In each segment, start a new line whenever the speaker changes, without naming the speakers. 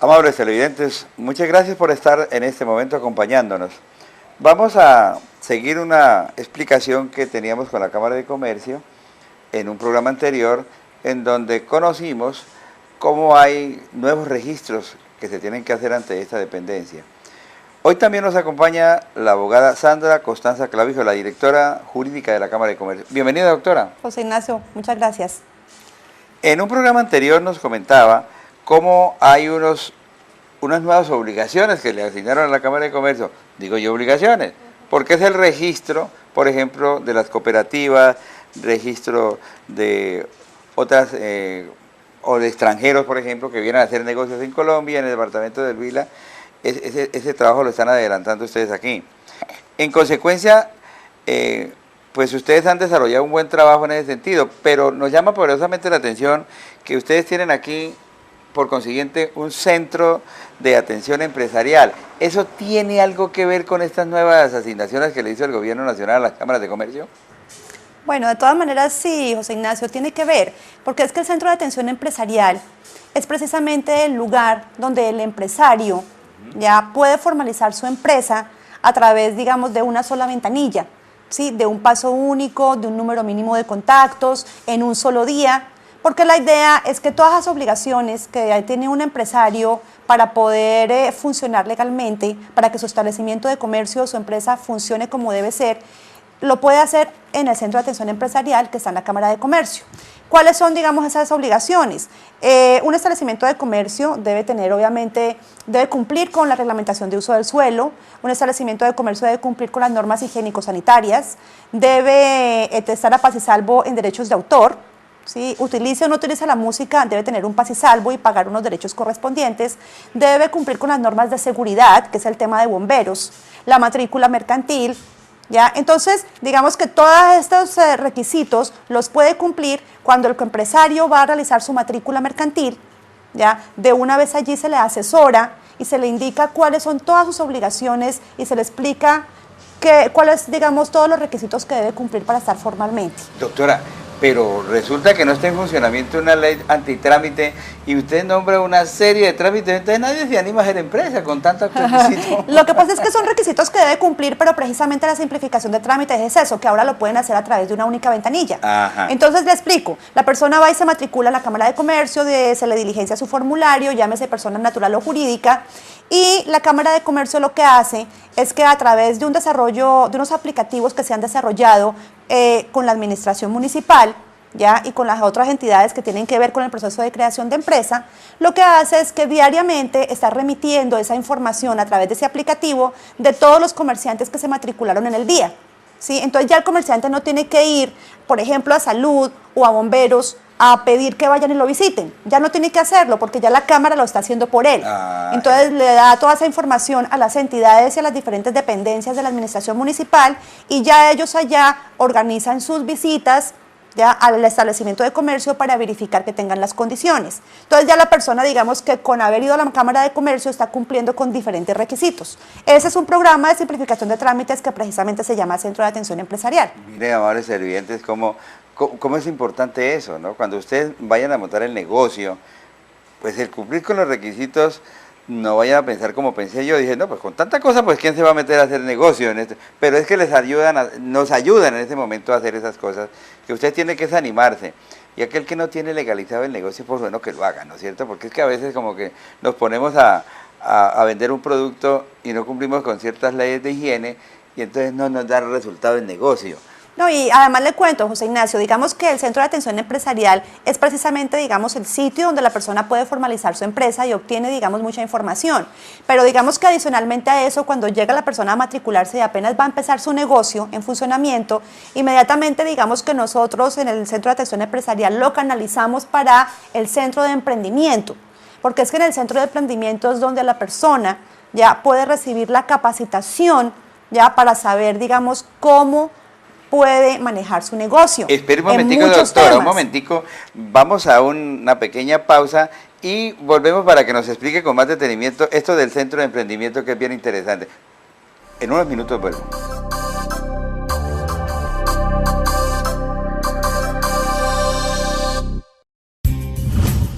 Amables televidentes, muchas gracias por estar en este momento acompañándonos. Vamos a seguir una explicación que teníamos con la Cámara de Comercio en un programa anterior, en donde conocimos cómo hay nuevos registros que se tienen que hacer ante esta dependencia. Hoy también nos acompaña la abogada Sandra Constanza Clavijo, la directora jurídica de la Cámara de Comercio. Bienvenida, doctora.
José Ignacio, muchas gracias.
En un programa anterior nos comentaba cómo hay unas nuevas obligaciones que le asignaron a la Cámara de Comercio. Digo yo obligaciones, porque es el registro, por ejemplo, de las cooperativas, registro de otras o de extranjeros, por ejemplo, que vienen a hacer negocios en Colombia, en el departamento del Huila. Ese trabajo lo están adelantando ustedes aquí. En consecuencia, pues ustedes han desarrollado un buen trabajo en ese sentido, pero nos llama poderosamente la atención que ustedes tienen aquí, por consiguiente, un centro de atención empresarial. ¿Eso tiene algo que ver con estas nuevas asignaciones que le hizo el Gobierno Nacional a las cámaras de comercio?
Bueno, de todas maneras sí, José Ignacio, tiene que ver, porque es que el centro de atención empresarial es precisamente el lugar donde el empresario ya puede formalizar su empresa a través, digamos, de una sola ventanilla, ¿sí? De un paso único, de un número mínimo de contactos, en un solo día, porque la idea es que todas las obligaciones que tiene un empresario para poder funcionar legalmente, para que su establecimiento de comercio o su empresa funcione como debe ser, lo puede hacer en el Centro de Atención Empresarial que está en la Cámara de Comercio. ¿Cuáles son, digamos, esas obligaciones? Un establecimiento de comercio debe tener, obviamente, debe cumplir con la reglamentación de uso del suelo, un establecimiento de comercio debe cumplir con las normas higiénico-sanitarias, debe estar a paz y salvo en derechos de autor, ¿sí? Utilice o no utilice la música, debe tener un paz y salvo y pagar unos derechos correspondientes, debe cumplir con las normas de seguridad, que es el tema de bomberos, la matrícula mercantil, ¿ya? Entonces, digamos que todos estos requisitos los puede cumplir cuando el empresario va a realizar su matrícula mercantil, ¿ya? De una vez allí se le asesora y se le indica cuáles son todas sus obligaciones y se le explica cuáles, digamos, todos los requisitos que debe cumplir para estar formalmente.
Doctora, pero resulta que no está en funcionamiento una ley antitrámite y usted nombra una serie de trámites, entonces nadie se anima a hacer empresa con tantos requisitos.
Lo que pasa es que son requisitos que debe cumplir, pero precisamente la simplificación de trámites es eso, que ahora lo pueden hacer a través de una única ventanilla.
Ajá.
Entonces le explico, la persona va y se matricula en la Cámara de Comercio, se le diligencia su formulario, llámese persona natural o jurídica, y la Cámara de Comercio lo que hace es que a través de un desarrollo, de unos aplicativos que se han desarrollado con la administración municipal, ¿ya? Y con las otras entidades que tienen que ver con el proceso de creación de empresa, lo que hace es que diariamente está remitiendo esa información a través de ese aplicativo de todos los comerciantes que se matricularon en el día, ¿sí? Entonces ya el comerciante no tiene que ir, por ejemplo, a salud o a bomberos a pedir que vayan y lo visiten, ya no tiene que hacerlo porque ya la Cámara lo está haciendo por él. Entonces le da toda esa información a las entidades y a las diferentes dependencias de la administración municipal y ya ellos allá organizan sus visitas ya al establecimiento de comercio para verificar que tengan las condiciones. Entonces ya la persona, digamos que con haber ido a la Cámara de Comercio está cumpliendo con diferentes requisitos. Ese es un programa de simplificación de trámites que precisamente se llama Centro de Atención Empresarial.
Mire, amables televidentes, cómo es importante eso, ¿no? Cuando ustedes vayan a montar el negocio, pues el cumplir con los requisitos, no vayan a pensar como pensé yo, dije, no, pues con tanta cosa, pues ¿quién se va a meter a hacer negocio en esto? Pero es que nos ayudan en este momento a hacer esas cosas, que usted tiene que animarse. Y aquel que no tiene legalizado el negocio, pues bueno, que lo haga, ¿no es cierto? Porque es que a veces como que nos ponemos a vender un producto y no cumplimos con ciertas leyes de higiene y entonces no nos da resultado el negocio.
No, y además le cuento, José Ignacio, digamos que el Centro de Atención Empresarial es precisamente, digamos, el sitio donde la persona puede formalizar su empresa y obtiene, digamos, mucha información. Pero digamos que adicionalmente a eso, cuando llega la persona a matricularse y apenas va a empezar su negocio en funcionamiento, inmediatamente, digamos que nosotros en el Centro de Atención Empresarial lo canalizamos para el Centro de Emprendimiento. Porque es que en el Centro de Emprendimiento es donde la persona ya puede recibir la capacitación ya para saber, digamos, cómo puede manejar su negocio.
Espera un momentico, doctora, un momentico. Vamos a una pequeña pausa y volvemos para que nos explique con más detenimiento esto del Centro de Emprendimiento, que es bien interesante. En unos minutos vuelvo.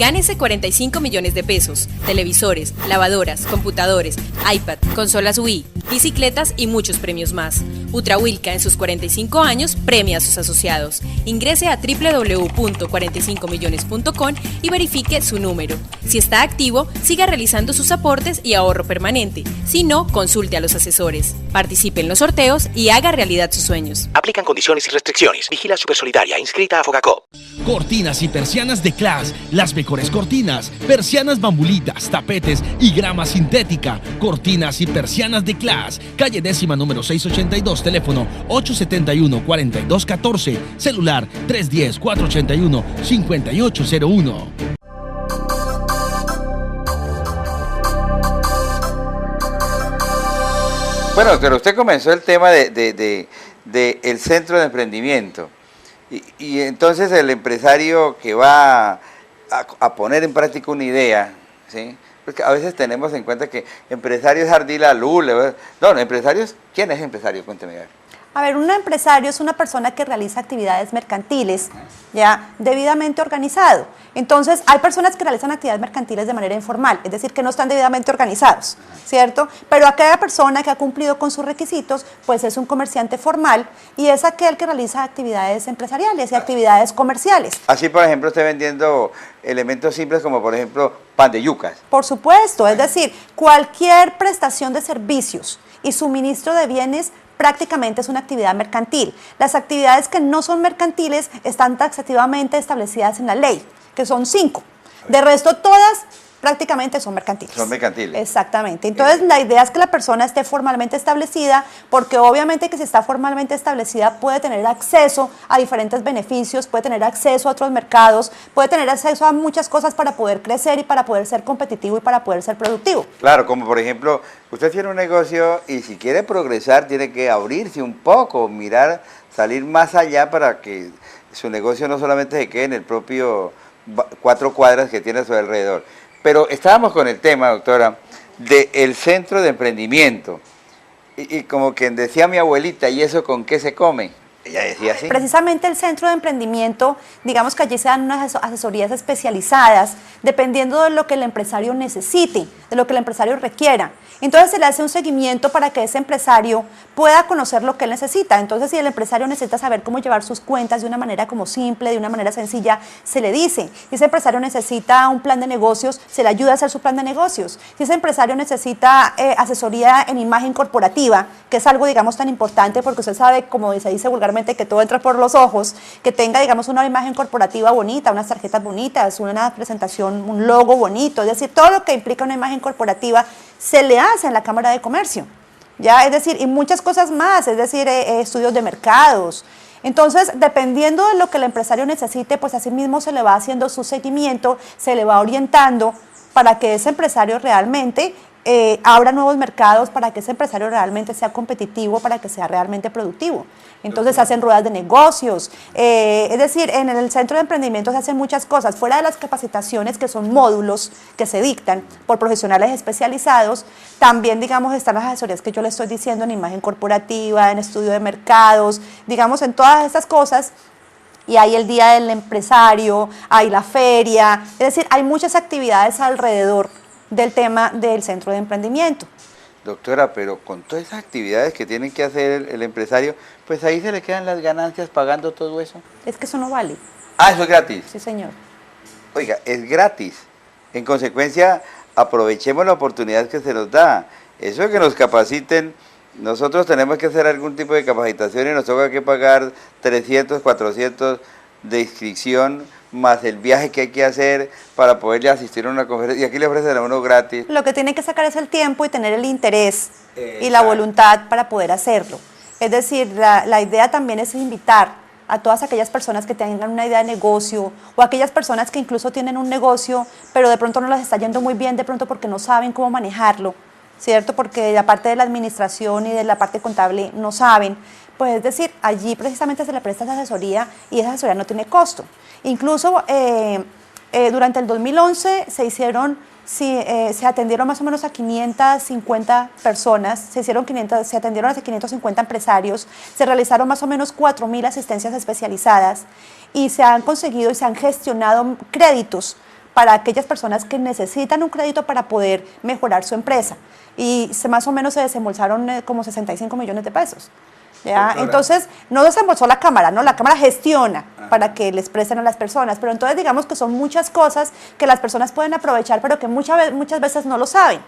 Gánese 45 millones de pesos, televisores, lavadoras, computadores, iPad, consolas Wii, bicicletas y muchos premios más. Ultrahuilca en sus 45 años premia a sus asociados. Ingrese a www.45millones.com y verifique su número. Si está activo, siga realizando sus aportes y ahorro permanente. Si no, consulte a los asesores. Participe en los sorteos y haga realidad sus sueños.
Aplican condiciones y restricciones. Vigila Supersolidaria, inscrita a Fogacop.
Cortinas y persianas de Class, las mejores cortinas, persianas bambulitas, tapetes y grama sintética. Cortinas y persianas de Class, calle 10ª número 682, teléfono 871-4214, celular 310-481-5801.
Bueno, doctor, usted comenzó el tema de el centro de emprendimiento y entonces el empresario que va a poner en práctica una idea, ¿sí? Porque a veces tenemos en cuenta que empresario es Ardila Lule, no, empresarios, ¿quién es empresario? Cuénteme.
A ver, un empresario es una persona que realiza actividades mercantiles ya debidamente organizado. Entonces, hay personas que realizan actividades mercantiles de manera informal, es decir, que no están debidamente organizados, ¿cierto? Pero aquella persona que ha cumplido con sus requisitos, pues es un comerciante formal y es aquel que realiza actividades empresariales y actividades comerciales.
Así, por ejemplo, esté vendiendo elementos simples como, por ejemplo, pan de yucas.
Por supuesto, es decir, cualquier prestación de servicios y suministro de bienes prácticamente es una actividad mercantil. Las actividades que no son mercantiles están taxativamente establecidas en la ley, que son 5. De resto, todas prácticamente son mercantiles.
Son mercantiles.
Exactamente. Entonces, la idea es que la persona esté formalmente establecida, porque obviamente que si está formalmente establecida puede tener acceso a diferentes beneficios, puede tener acceso a otros mercados, puede tener acceso a muchas cosas para poder crecer y para poder ser competitivo y para poder ser productivo.
Claro, como por ejemplo, usted tiene un negocio y si quiere progresar tiene que abrirse un poco, mirar, salir más allá para que su negocio no solamente se quede en el propio 4 cuadras que tiene a su alrededor. Pero estábamos con el tema, doctora, del centro de emprendimiento. Y como quien decía mi abuelita, ¿y eso con qué se come? Ella decía así.
Precisamente el centro de emprendimiento, digamos que allí se dan unas asesorías especializadas, dependiendo de lo que el empresario necesite, de lo que el empresario requiera. Entonces se le hace un seguimiento para que ese empresario pueda conocer lo que él necesita. Entonces, si el empresario necesita saber cómo llevar sus cuentas de una manera como simple, de una manera sencilla, se le dice. Si ese empresario necesita un plan de negocios, se le ayuda a hacer su plan de negocios. Si ese empresario necesita asesoría en imagen corporativa, que es algo, digamos, tan importante, porque usted sabe, como se dice vulgarmente, que todo entra por los ojos, que tenga, digamos, una imagen corporativa bonita, unas tarjetas bonitas, una presentación, un logo bonito, es decir, todo lo que implica una imagen corporativa se le hace en la Cámara de Comercio, ¿ya? Es decir, y muchas cosas más, es decir, estudios de mercados. Entonces, dependiendo de lo que el empresario necesite, pues así mismo se le va haciendo su seguimiento, se le va orientando para que ese empresario realmente abra nuevos mercados, para que ese empresario realmente sea competitivo, para que sea realmente productivo. Entonces se hacen ruedas de negocios, es decir, en el centro de emprendimiento se hacen muchas cosas, fuera de las capacitaciones que son módulos que se dictan por profesionales especializados, también, digamos, están las asesorías que yo le estoy diciendo en imagen corporativa, en estudio de mercados, digamos, en todas estas cosas. Y hay el Día del Empresario, hay la feria, es decir, hay muchas actividades alrededor del tema del centro de emprendimiento.
Doctora, pero con todas esas actividades que tiene que hacer el empresario, pues ahí se le quedan las ganancias pagando todo eso.
Es que eso no vale.
Ah, eso es gratis.
Sí, señor.
Oiga, es gratis. En consecuencia, aprovechemos la oportunidad que se nos da. Eso de que nos capaciten, nosotros tenemos que hacer algún tipo de capacitación y nos toca que pagar 300, 400 de inscripción, más el viaje que hay que hacer para poderle asistir a una conferencia. Y aquí le ofrecen a uno gratis.
Lo que tiene que sacar es el tiempo y tener el interés y la voluntad para poder hacerlo. Es decir, la idea también es invitar a todas aquellas personas que tengan una idea de negocio o aquellas personas que incluso tienen un negocio, pero de pronto no les está yendo muy bien, de pronto porque no saben cómo manejarlo, ¿cierto? Porque la parte de la administración y de la parte contable no saben. Pues es decir, allí precisamente se le presta esa asesoría y esa asesoría no tiene costo. Incluso durante el 2011 se atendieron más o menos a 550 personas, se atendieron a 550 empresarios, se realizaron más o menos 4.000 asistencias especializadas y se han conseguido y se han gestionado créditos para aquellas personas que necesitan un crédito para poder mejorar su empresa. Y más o menos se desembolsaron como 65 millones de pesos. ¿Ya?
Doctora.
Entonces, no desembolsó la Cámara, ¿no? La Cámara gestiona para que les presten a las personas, pero entonces digamos que son muchas cosas que las personas pueden aprovechar, pero que muchas veces no lo saben.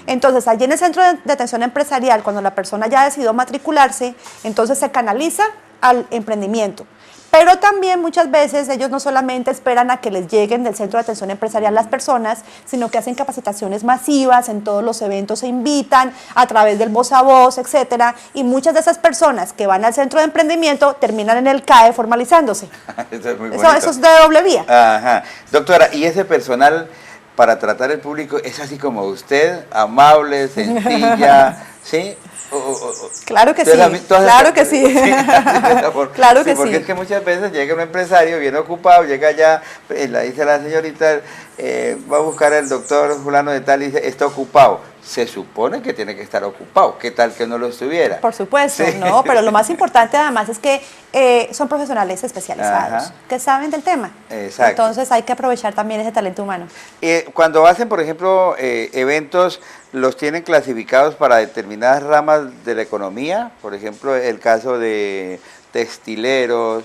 Entonces, allí en el centro de atención empresarial, cuando la persona ya decidió matricularse, entonces se canaliza al emprendimiento. Pero también muchas veces ellos no solamente esperan a que les lleguen del centro de atención empresarial las personas, sino que hacen capacitaciones masivas, en todos los eventos se invitan, a través del voz a voz, etcétera, y muchas de esas personas que van al centro de emprendimiento terminan en el CAE formalizándose.
Eso es muy bonito.
Eso es de doble vía.
Ajá. Doctora, ¿y ese personal para tratar el público es así como usted, amable, sencilla, sí?
Claro que sí,
Todas
claro que sí. Claro que
porque
sí.
es que muchas veces llega un empresario bien ocupado, llega allá, la dice la señorita, va a buscar al doctor fulano de tal y dice, está ocupado. Se supone que tiene que estar ocupado, ¿qué tal que no lo estuviera?
Por supuesto,
Sí.
no, pero lo más importante además es que son profesionales especializados,
Ajá.
que saben del tema.
Exacto.
Entonces hay que aprovechar también ese talento humano.
Cuando hacen, por ejemplo, eventos, ¿los tienen clasificados para determinadas ramas de la economía? Por ejemplo, el caso de textileros,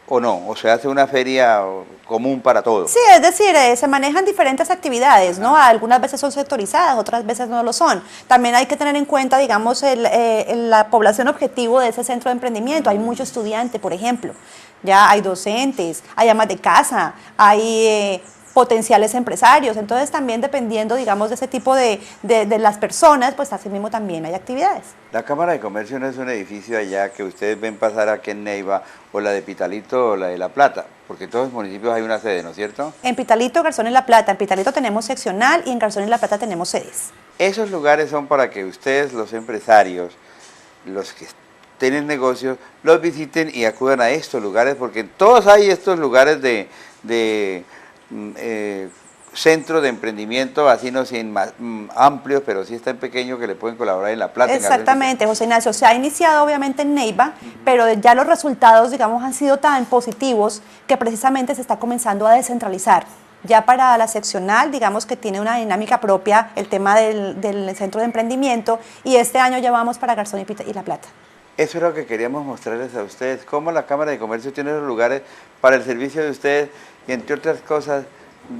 o no, o se hace una feria común para todos.
Sí, es decir, se manejan diferentes actividades, ¿no? Algunas veces son sectorizadas, otras veces no lo son. También hay que tener en cuenta, digamos, la población objetivo de ese centro de emprendimiento. Hay mucho estudiante, por ejemplo, ya hay docentes, hay amas de casa, hay potenciales empresarios. Entonces también dependiendo, digamos, de ese tipo de las personas, pues así mismo también hay actividades.
La Cámara de Comercio no es un edificio allá que ustedes ven pasar aquí en Neiva, o la de Pitalito o la de La Plata, porque en todos los municipios hay una sede, ¿no es cierto?
En Pitalito, Garzón y La Plata. En Pitalito tenemos seccional y en Garzón y La Plata tenemos sedes.
Esos lugares son para que ustedes, los empresarios, los que tienen negocios, los visiten y acudan a estos lugares, porque en todos hay estos lugares de centro de emprendimiento, así no sin más amplios, pero sí están pequeños que le pueden colaborar en La Plata.
Exactamente, José Ignacio. Se ha iniciado obviamente en Neiva, pero ya los resultados, digamos, han sido tan positivos que precisamente se está comenzando a descentralizar. Ya para la seccional, digamos que tiene una dinámica propia el tema del centro de emprendimiento, y este año ya vamos para Garzón y La Plata.
Eso es lo que queríamos mostrarles a ustedes, cómo la Cámara de Comercio tiene los lugares para el servicio de ustedes y entre otras cosas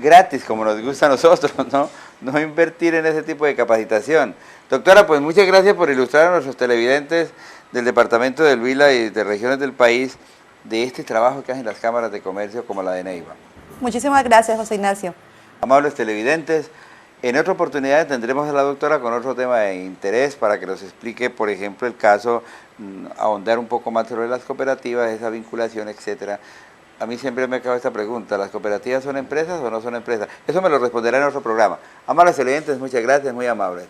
gratis, como nos gusta a nosotros, ¿no? No invertir en ese tipo de capacitación. Doctora, pues muchas gracias por ilustrar a nuestros televidentes del departamento del Huila y de regiones del país de este trabajo que hacen las cámaras de comercio como la de Neiva.
Muchísimas gracias, José Ignacio.
Amables televidentes, en otra oportunidad tendremos a la doctora con otro tema de interés para que nos explique, por ejemplo, el caso, ahondar un poco más sobre las cooperativas, esa vinculación, etcétera. A mí siempre me acaba esta pregunta, ¿las cooperativas son empresas o no son empresas? Eso me lo responderá en otro programa. Amables televidentes, muchas gracias, muy amables.